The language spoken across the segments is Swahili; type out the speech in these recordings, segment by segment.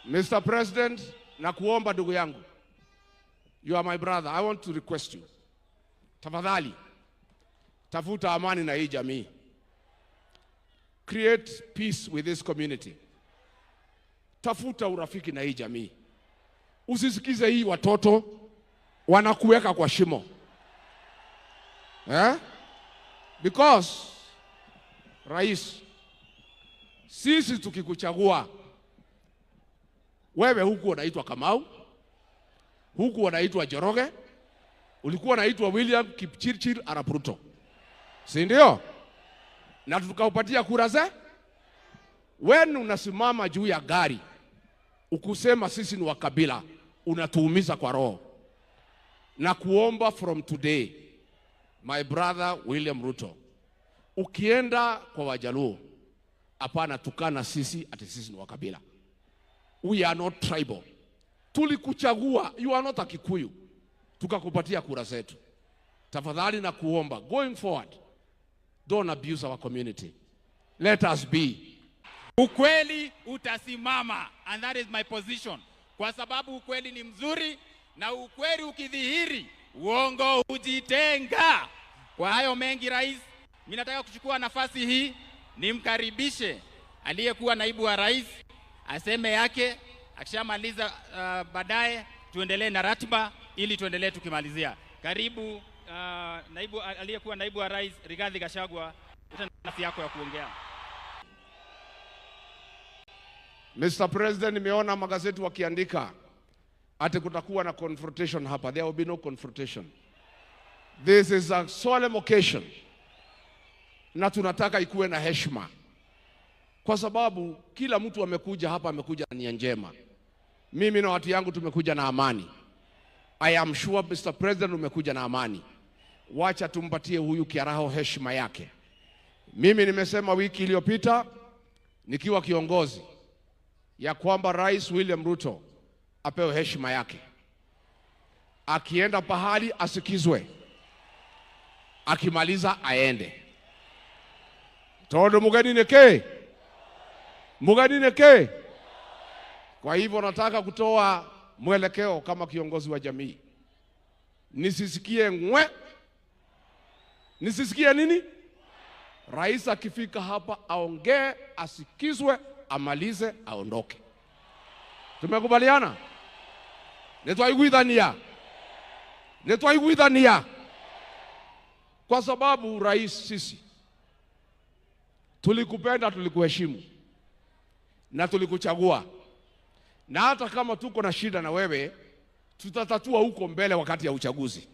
Mr. President, nakuomba ndugu yangu. You are my brother. I want to request you. Tafadhali, tafuta amani na hii jamii. Create peace with this community. Tafuta urafiki na hii jamii. Usisikize hii watoto wanakuweka kwa shimo. Because Rais, sisi tukikuchagua wewe, huku unaitwa Kamau, huku unaitwa Njoroge, ulikuwa unaitwa William Kipchirchir Arap Ruto, si ndio? Na tukaupatia kura ze. Wewe unasimama juu ya gari ukusema sisi ni wakabila, unatuumiza kwa roho. Na kuomba from today, my brother William Ruto, ukienda kwa Wajaluo, hapana tukana sisi ati sisi ni wakabila. We are not tribal. Tulikuchagua, you are not a Kikuyu, tukakupatia kura zetu. Tafadhali na kuomba, going forward, don't abuse our community. Let us be. Ukweli utasimama, and that is my position. Kwa sababu ukweli ni mzuri, na ukweli ukidhihiri, uongo hujitenga. Kwa hayo mengi, Rais, mimi nataka kuchukua nafasi hii nimkaribishe aliyekuwa naibu wa rais aseme yake, akishamaliza baadaye tuendelee na ratiba ili tuendelee tukimalizia. Karibu aliyekuwa naibu wa rais Rigathi Gachagua, nafasi yako ya kuongea. Mr. President, nimeona magazeti wakiandika ati kutakuwa na confrontation hapa. There will be no confrontation. This is a solemn occasion. Na tunataka ikuwe na heshima. Kwa sababu kila mtu amekuja hapa amekuja na nia njema. Mimi na watu yangu tumekuja na amani. I am sure Mr. President umekuja na amani. Wacha tumpatie huyu Kiaraho heshima yake. Mimi nimesema wiki iliyopita nikiwa kiongozi ya kwamba Rais William Ruto apewe heshima yake. Akienda pahali asikizwe. Akimaliza aende. Todo mugani neke. Kwa hivyo nataka kutoa mwelekeo kama kiongozi wa jamii. Nisisikie ngwe. Nisisikie nini? Rais akifika hapa aongee, asikizwe, amalize, aondoke. Tumekubaliana? Netwaiguithania. Kwa sababu Rais, sisi tulikupenda, tulikuheshimu na tulikuchagua. Na hata kama tuko na shida na wewe, tutatatua huko mbele wakati ya uchaguzi.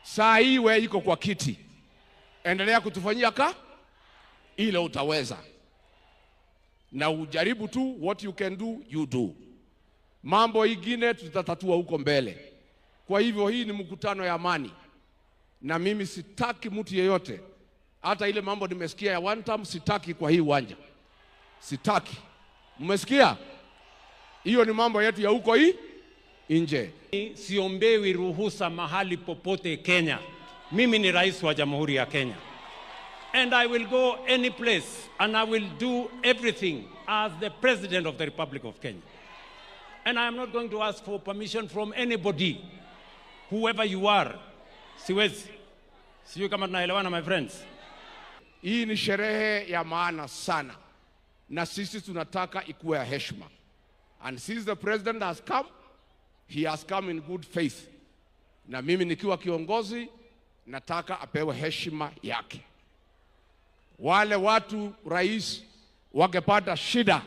Saa hii wewe iko kwa kiti, endelea kutufanyia ile utaweza. Na ujaribu tu, what you can do, you do. Mambo ingine tutatatua huko mbele. Kwa hivyo hii ni mkutano ya amani. Na mimi sitaki mtu yeyote, hata ile mambo nimesikia ya one time, sitaki kwa hii uwanja. Sitaki. Mmesikia? Hiyo ni mambo yetu ya huko hii nje. Siombewi ruhusa mahali popote Kenya. Mimi ni rais wa Jamhuri ya Kenya. And I will go any place and I will do everything as the President of the Republic of Kenya. And I am not going to ask for permission from anybody, whoever you are. Siwezi. Sijui kama tunaelewana, my friends. Hii ni sherehe ya maana sana. Na sisi tunataka ikuwe ya heshima. And since the president has come, he has come in good faith. Na mimi nikiwa kiongozi, nataka apewe heshima yake. Wale watu rais wangepata shida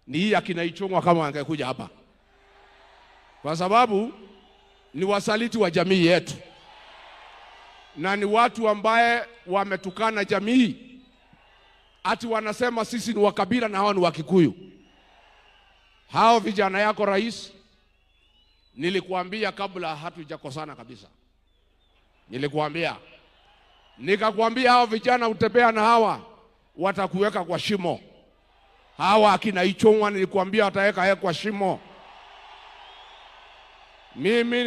ni hii akina Ichung'wa kama wangekuja hapa. Kwa sababu ni wasaliti wa jamii yetu. Na ni watu ambaye wametukana jamii. Ati wanasema sisi ni wakabila na hao ni Wakikuyu. Hao vijana yako Rais, nilikuambia kabla hatujakosana kabisa. Nikakwambia hao vijana utembea na hawa watakuweka kwa shimo. Hawa akina Ichung'wa nilikuambia wataweka kwa shimo. Mimi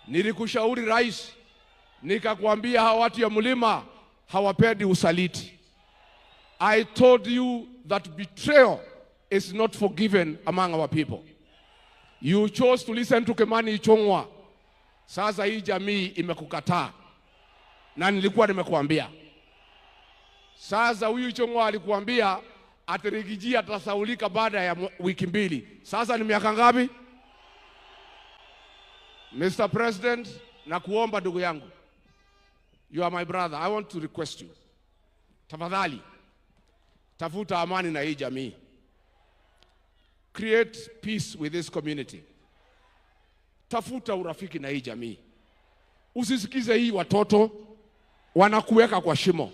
nilikushauri Rais, nikakwambia hawa watu ya mlima hawapendi usaliti. I told you that betrayal is not forgiven among our people. You chose to listen to Kimani Ichung'wah. Sasa hii jamii imekukataa. Na nilikuwa nimekuambia. Sasa huyu Ichung'wah alikuambia ati Rigiji atasaulika baada ya wiki mbili. Sasa ni miaka ngapi? Mr. President, nakuomba ndugu yangu. You are my brother. I want to request you. Tafadhali, tafuta amani na hii jamii. Create peace with this community. Tafuta urafiki na hii jamii. Usisikize hii watoto wanakuweka kwa shimo.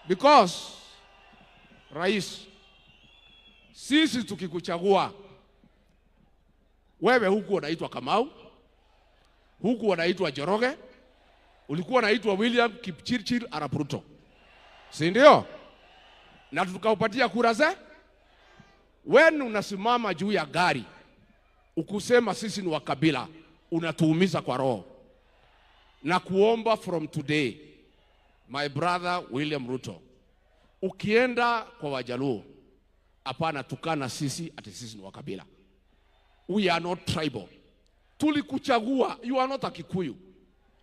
Because rais, sisi tukikuchagua, wewe huku unaitwa Kamau, huku unaitwa Njoroge, ulikuwa unaitwa William Kipchirchir Arap Ruto, si ndio? Na tukaupatia kura ze. When unasimama juu ya gari ukusema sisi ni wakabila, unatuumiza kwa roho. Na kuomba from today, my brother William Ruto, ukienda kwa Wajaluo, hapana tukana sisi ati sisi ni wakabila. We are not tribal. Tulikuchagua, you are not a Kikuyu.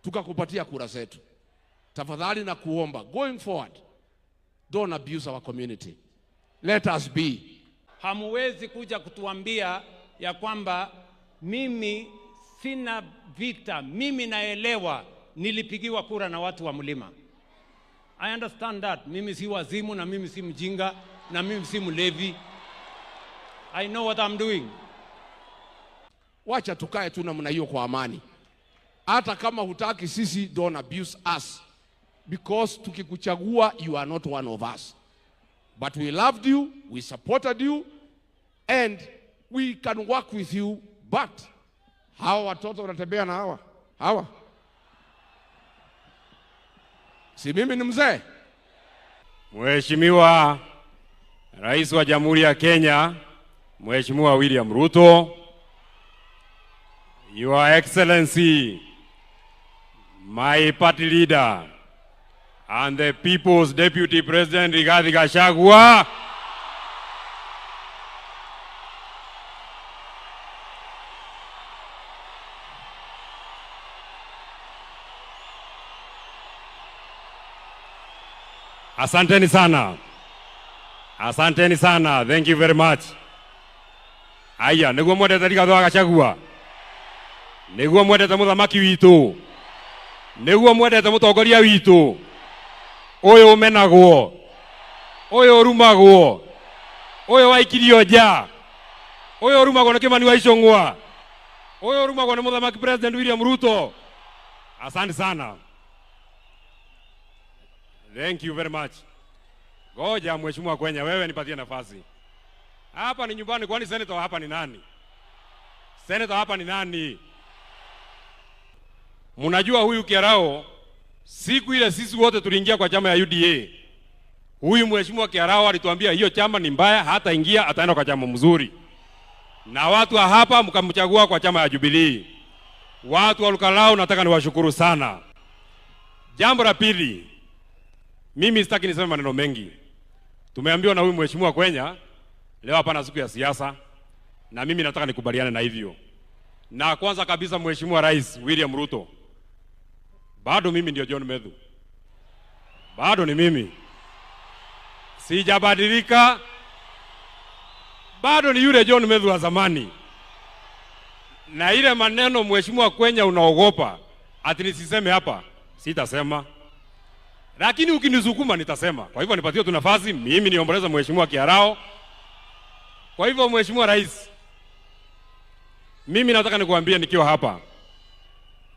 Tukakupatia kura zetu. Tafadhali na kuomba, going forward, don't abuse our community. Let us be. Hamuwezi kuja kutuambia ya kwamba mimi sina vita, mimi naelewa nilipigiwa kura na watu wa mlima. I understand that. Mimi si wazimu na mimi si mjinga na mimi si mlevi. I know what I'm doing. Wacha tukae tu namna hiyo kwa amani. Hata kama hutaki sisi, don't abuse us. Because tukikuchagua, you are not one of us. But we loved you, we supported you, and we can work with you. But hawa watoto wanatembea na hawa. Si mimi ni mzee. Mheshimiwa Rais wa Jamhuri ya Kenya, Mheshimiwa William Ruto, Your Excellency, my party leader, and the People's Deputy President Rigathi Gachagua, asanteni sana. Asanteni sana. Thank you very much. Aya, niguo mwendete Rigathi wa Gachagua. Niguo mwendete muthamaki witu. Niguo mwendete mutongoria witu. Uyu menagwo. Uyu rumagwo. Uyu waikirio nja. Uyu rumagwo ni Kimani wa Ichung'wah. Uyu rumagwo ni muthamaki President William Ruto. Asante sana. Thank you very much. Ngoja Mheshimiwa Kwenya, wewe nipatie nafasi. Hapa ni nyumbani, kwani senator hapa ni nani? Senator hapa ni nani? Mnajua huyu Kiarao, siku ile sisi wote tuliingia kwa chama ya UDA. Huyu Mheshimiwa Kiarao alituambia hiyo chama ni mbaya, hata ingia ataenda kwa chama mzuri. Na watu wa hapa mkamchagua kwa chama ya Jubilee. Watu wa Lukalao nataka niwashukuru sana. Jambo la pili, mimi sitaki niseme maneno mengi. Tumeambiwa na huyu Mheshimiwa Kwenya leo hapa na siku ya siasa, na mimi nataka nikubaliane na hivyo. Na kwanza kabisa, Mheshimiwa Rais William Ruto, bado mimi ndio John Medhu. Bado ni mimi. Sijabadilika. Bado ni yule John Medhu wa zamani. Na ile maneno Mheshimiwa Kwenya unaogopa ati nisiseme hapa, sitasema. Lakini ukinisukuma nitasema. Kwa hivyo nipatie tu nafasi, mimi niomboleza Mheshimiwa Kiarao. Kwa hivyo Mheshimiwa Rais, mimi nataka nikuambie nikiwa hapa,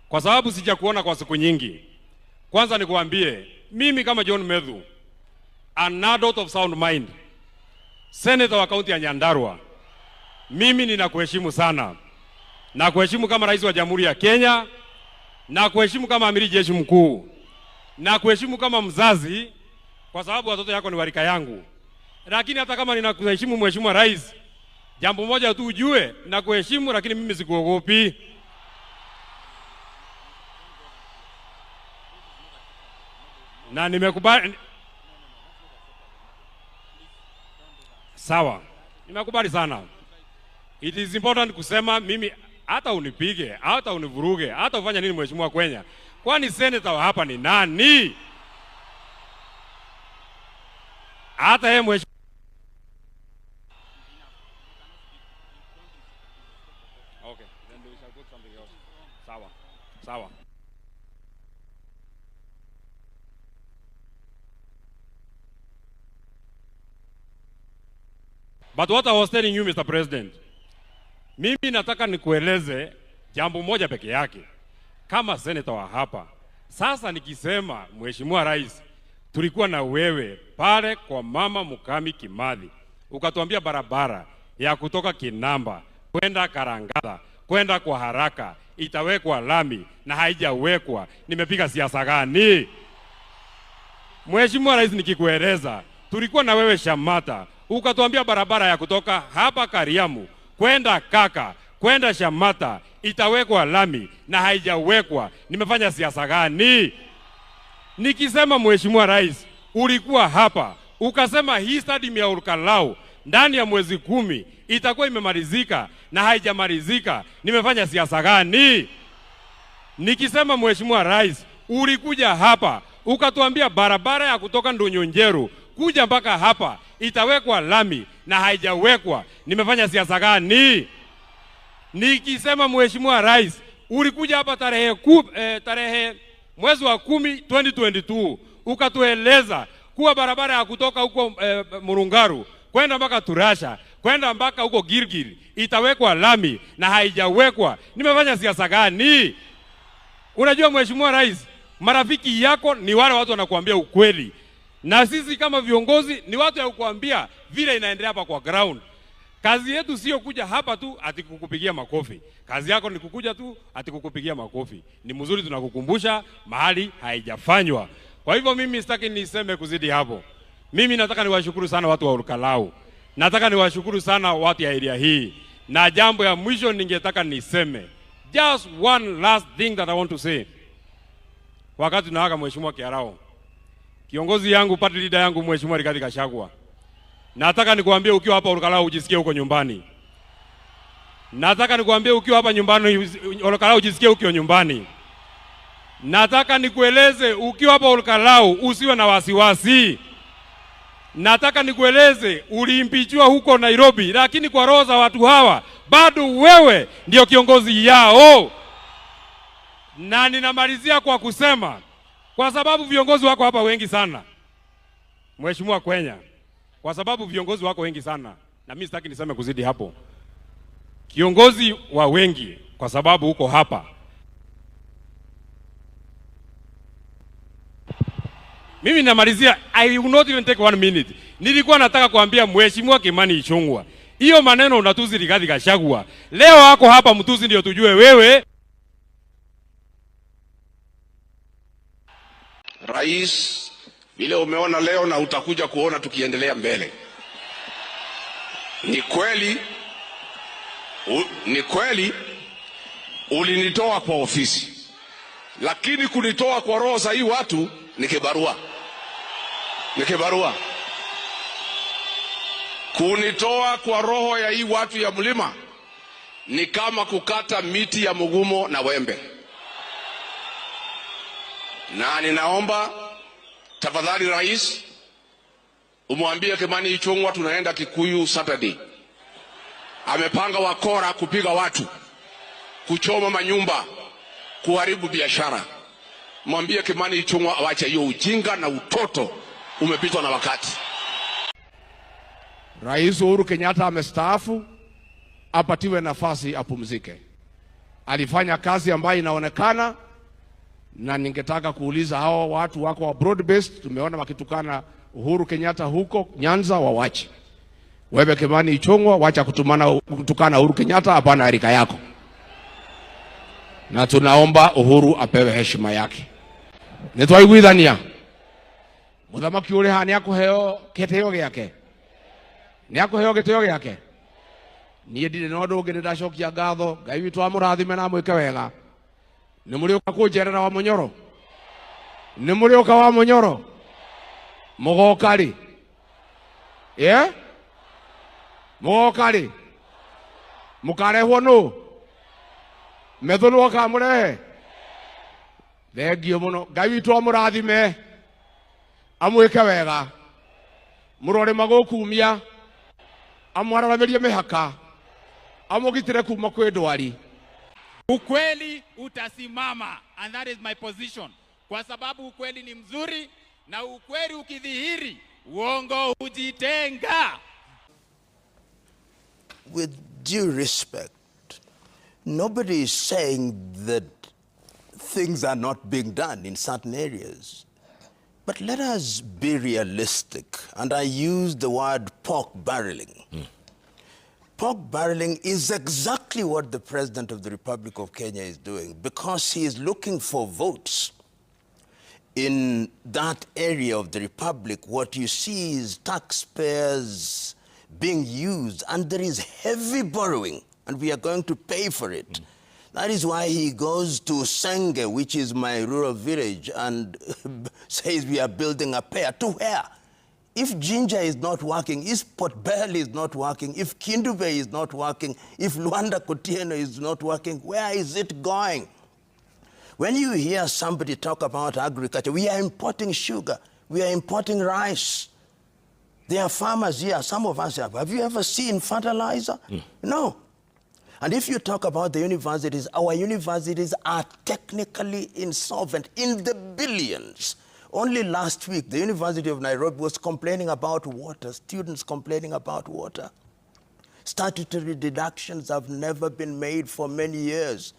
kwa sababu sijakuona kwa siku nyingi. Kwanza nikuambie, mimi kama John Medhu, an adult of sound mind, senator wa kaunti ya Nyandarua, mimi ninakuheshimu sana. Na kuheshimu kama rais wa Jamhuri ya Kenya, na kuheshimu kama amiri jeshi mkuu, na kuheshimu kama mzazi, kwa sababu watoto yako ni warika yangu. Lakini hata kama ninakuheshimu Mheshimiwa Rais, jambo moja tu ujue, nakuheshimu lakini mimi sikuogopi. Na nimekubali. Sawa, nimekubali sana. It is important kusema mimi hata unipige, hata univuruge, hata ufanye nini mheshimiwa Kwenya. Kwani senator wa hapa ni nani? Hata yeye mheshimiwa. Okay, then we shall put something else. Sawa. Sawa. But what I was telling you, Mr. President, mimi nataka nikueleze jambo moja peke yake. Kama senator wa hapa, sasa nikisema Mheshimiwa Rais, tulikuwa na wewe pale kwa Mama Mukami Kimathi, ukatuambia barabara ya kutoka Kinamba kwenda Karangata kwenda kwa haraka itawekwa lami na haijawekwa. Nimepiga siasa gani? Mheshimiwa Rais, nikikueleza tulikuwa na wewe Shamata, ukatuambia barabara ya kutoka hapa Kariamu kwenda Kaka kwenda Shamata itawekwa lami na haijawekwa. Nimefanya siasa gani? Nikisema Mheshimiwa Rais, ulikuwa hapa ukasema hii stadium ya Olkalau ndani ya mwezi 10 itakuwa imemalizika na haijamalizika. Nimefanya siasa gani? Nikisema Mheshimiwa Rais, ulikuja hapa ukatuambia barabara ya kutoka Ndonyonjeru kuja mpaka hapa itawekwa lami na haijawekwa. Nimefanya siasa gani? Nikisema Mheshimiwa Rais, ulikuja hapa tarehe mwezi wa 10 2022 ukatueleza kuwa barabara ya kutoka huko Murungaru kwenda mpaka Turasha kwenda mpaka huko Gilgil itawekwa lami na haijawekwa. Nimefanya siasa gani? Unajua Mheshimiwa Rais, marafiki yako ni wale watu wanakuambia ukweli, na sisi kama viongozi ni watu ya kukuambia vile inaendelea hapa kwa ground. Kazi yetu sio kuja hapa tu ati kukupigia makofi. Kazi yako ni kukuja tu ati kukupigia makofi. Ni mzuri tunakukumbusha mahali haijafanywa. Kwa hivyo mimi sitaki niseme kuzidi hapo. Mimi nataka niwashukuru sana watu wa Olkalau. Nataka niwashukuru sana watu ya area hii. Na jambo ya mwisho ningetaka niseme. Just one last thing that I want to say. Wakati tunawaka Mheshimiwa Kiarao, kiongozi yangu, party leader yangu Mheshimiwa Rigathi Gachagua, nataka nikuambie ukiwa hapa Olkalau ujisikie huko nyumbani. Nataka nikuambie ukiwa hapa nyumbani Olkalau ujisikie ukiwa nyumbani. Nataka nikueleze ukiwa hapa Olkalau usiwe na wasiwasi. Nataka nikueleze uliimpichwa huko Nairobi, lakini kwa roho za watu hawa bado wewe ndio kiongozi yao. Na ninamalizia kwa kusema, kwa sababu viongozi wako hapa wengi sana Mheshimiwa Kwenya, kwa sababu viongozi wako wengi sana, na mimi sitaki niseme kuzidi hapo. Kiongozi wa wengi kwa sababu uko hapa. Mimi namalizia, I will not even take 1 minute. Nilikuwa nataka kuambia Mheshimiwa Kimani Ichung'wah, hiyo maneno unatuzi Rigathi Gachagua. Leo wako hapa mtuzi ndio tujue wewe. Rais, vile umeona leo na utakuja kuona tukiendelea mbele. Ni kweli ulinitoa kwa ofisi, lakini kunitoa kwa roho za hii watu ni kibarua. Kunitoa kwa roho ya hii watu ya mlima ni kama kukata miti ya mugumo na wembe. Na ninaomba tafadhali Rais, umwambie Kimani Ichung'wah tunaenda Kikuyu Saturday. Amepanga wakora kupiga watu, kuchoma manyumba, kuharibu biashara. Mwambie Kimani Ichung'wah awache hiyo ujinga na utoto, umepitwa na wakati. Rais Uhuru Kenyatta amestaafu, apatiwe nafasi apumzike. Alifanya kazi ambayo inaonekana, na ningetaka kuuliza hao watu wako wa broad based, tumeona wakitukana Uhuru Kenyatta huko Nyanza, wawache. Wewe Kimani Ichung'wah wacha kutukana Uhuru Kenyatta, hapana rika yako. Na tunaomba Uhuru apewe heshima yake. Nitwaiguithania muthamaki uri ha ni akuheo gitio giake, ni akuheo gitio giake. Nie ndire no ndungi ndacokia ngatho, Ngai witu amurathime na mwike wega. Ni muri uka kunjerera wa Munyoro, ni muri uka wa Munyoro mugokari Moka rĩ mũkarehwo nũ methũnũ akamũrehe thengio mũno Ngai witũ amũrathime amwĩke wega mũrore magũkumia amwararamirie mĩhaka amũgitĩre kuma kwĩ ndwari. Ukweli utasimama, and that is my position, kwa sababu ukweli ni mzuri, na ukweli ukidhihiri uongo hujitenga. With due respect, nobody is saying that things are not being done in certain areas. But let us be realistic, and I use the word pork barreling. Pork barreling is exactly what the President of the Republic of Kenya is doing, because he is looking for votes. In that area of the Republic, what you see is taxpayers being used, and there is heavy borrowing, and we are going to pay for it. That is why he goes to Senge, which is my rural village, and says we are building a pair. To where? If Jinja is not working, if Port Bell is not working, if Kindube is not working, if Luanda Kotieno is not working, where is it going? When you hear somebody talk about agriculture, we are importing sugar, we are importing rice. There are farmers here, some of us have you ever seen fertilizer? No. And if you talk about the universities, our universities are technically insolvent in the billions. Only last week, the University of Nairobi was complaining about water, students complaining about water. Statutory deductions have never been made for many years.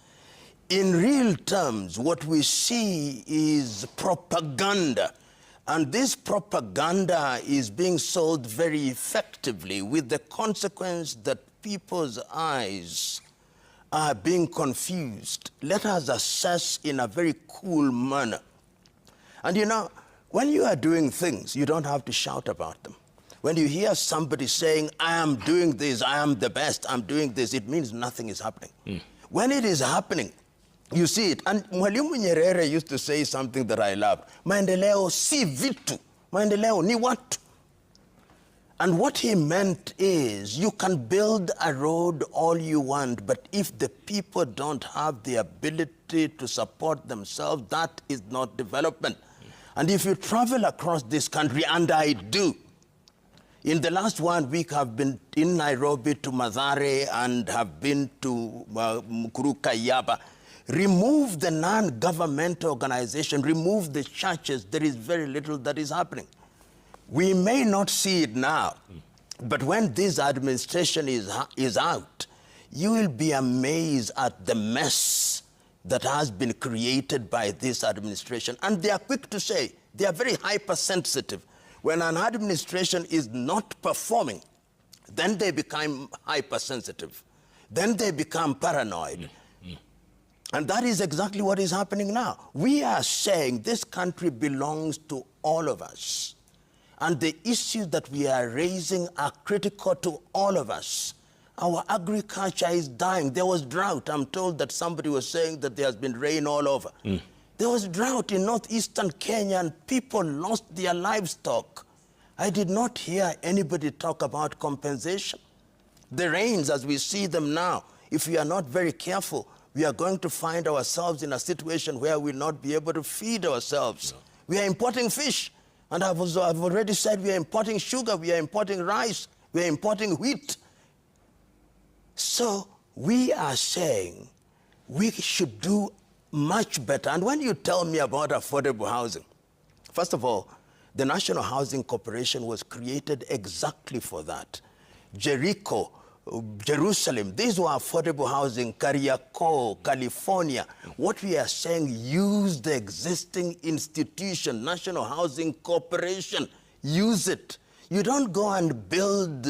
In real terms, what we see is propaganda. And this propaganda is being sold very effectively, with the consequence that people's eyes are being confused. Let us assess in a very cool manner. And you know, when you are doing things, you don't have to shout about them. When you hear somebody saying, I am doing this, I am the best, I'm doing this, it means nothing is happening. When it is happening, you see it. And Mwalimu Nyerere used to say something that I love. Maendeleo si vitu, maendeleo ni watu. And what he meant is, you can build a road all you want, but if the people don't have the ability to support themselves, that is not development. And if you travel across this country, and I do, in the last 1 week I've been in Nairobi to Mathare and have been to Mukuru-Kayaba. Remove the non-governmental organization, remove the churches, there is very little that is happening. We may not see it now, but when this administration is out, you will be amazed at the mess that has been created by this administration. And they are quick to say, they are very hypersensitive. When an administration is not performing, then they become hypersensitive. Then they become paranoid. And that is exactly what is happening now. We are saying this country belongs to all of us. And the issues that we are raising are critical to all of us. Our agriculture is dying. There was drought. I'm told that somebody was saying that there has been rain all over. There was drought in northeastern Kenya, and people lost their livestock. I did not hear anybody talk about compensation. The rains, as we see them now, if we are not very careful, we are going to find ourselves in a situation where we will not be able to feed ourselves. We are importing fish. And I've already said we are importing sugar, we are importing rice, we are importing wheat. So we are saying we should do much better. And when you tell me about affordable housing, first of all, the National Housing Corporation was created exactly for that. Jericho, Jerusalem, these were affordable housing, Kariakoo, California. What we are saying, use the existing institution, National Housing Corporation, use it. You don't go and build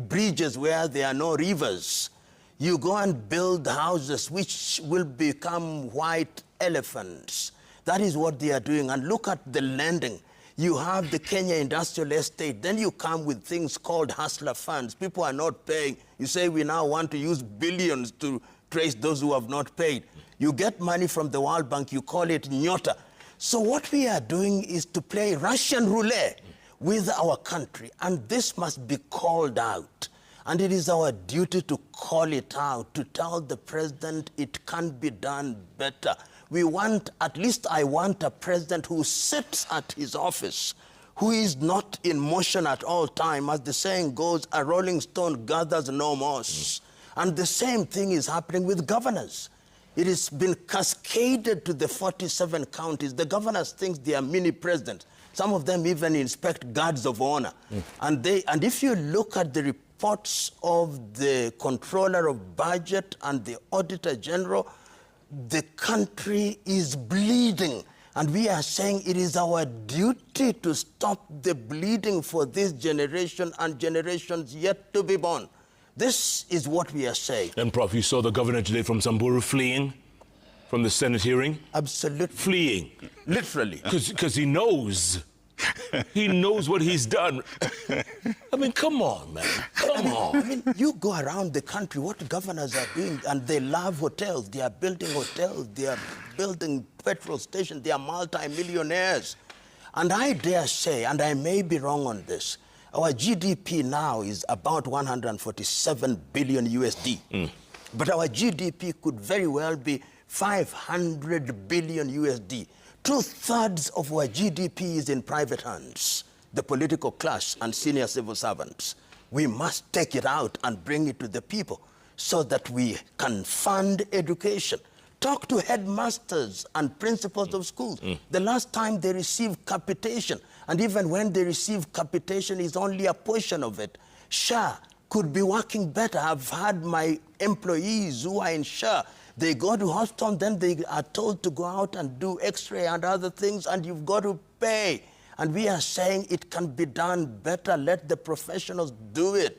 bridges where there are no rivers. You go and build houses which will become white elephants. That is what they are doing. And look at the lending. You have the Kenya Industrial Estate. Then you come with things called hustler funds. People are not paying. You say we now want to use billions to trace those who have not paid. You get money from the World Bank. You call it Nyota. So what we are doing is to play Russian roulette with our country. And this must be called out. And it is our duty to call it out, to tell the president it can be done better. We want, at least I want, a president who sits at his office, who is not in motion at all time. As the saying goes, a rolling stone gathers no moss. And the same thing is happening with governors. It has been cascaded to the 47 counties. The governors think they are mini presidents. Some of them even inspect guards of honor. And if you look at the reports of the Controller of Budget and the Auditor General, the country is bleeding. And we are saying it is our duty to stop the bleeding for this generation and generations yet to be born. This is what we are saying. And Prof, you saw the governor today from Samburu fleeing from the Senate hearing? Absolutely. Fleeing. Literally. Because he knows. He knows what he's done. I mean, come on, man. Come on. I mean, you go around the country, what governors are doing, and they love hotels. They are building hotels. They are building petrol stations. They are multi-millionaires. And I dare say, and I may be wrong on this, our GDP now is about 147 billion USD. But our GDP could very well be 500 billion USD. 2/3 of our GDP is in private hands, the political class and senior civil servants. We must take it out and bring it to the people so that we can fund education. Talk to headmasters and principals of schools. The last time they received capitation, and even when they receive capitation, is only a portion of it. SHA could be working better. I've had my employees who are in SHA, they go to hospital, then they are told to go out and do X-ray and other things, and you've got to pay. And we are saying it can be done better. Let the professionals do it.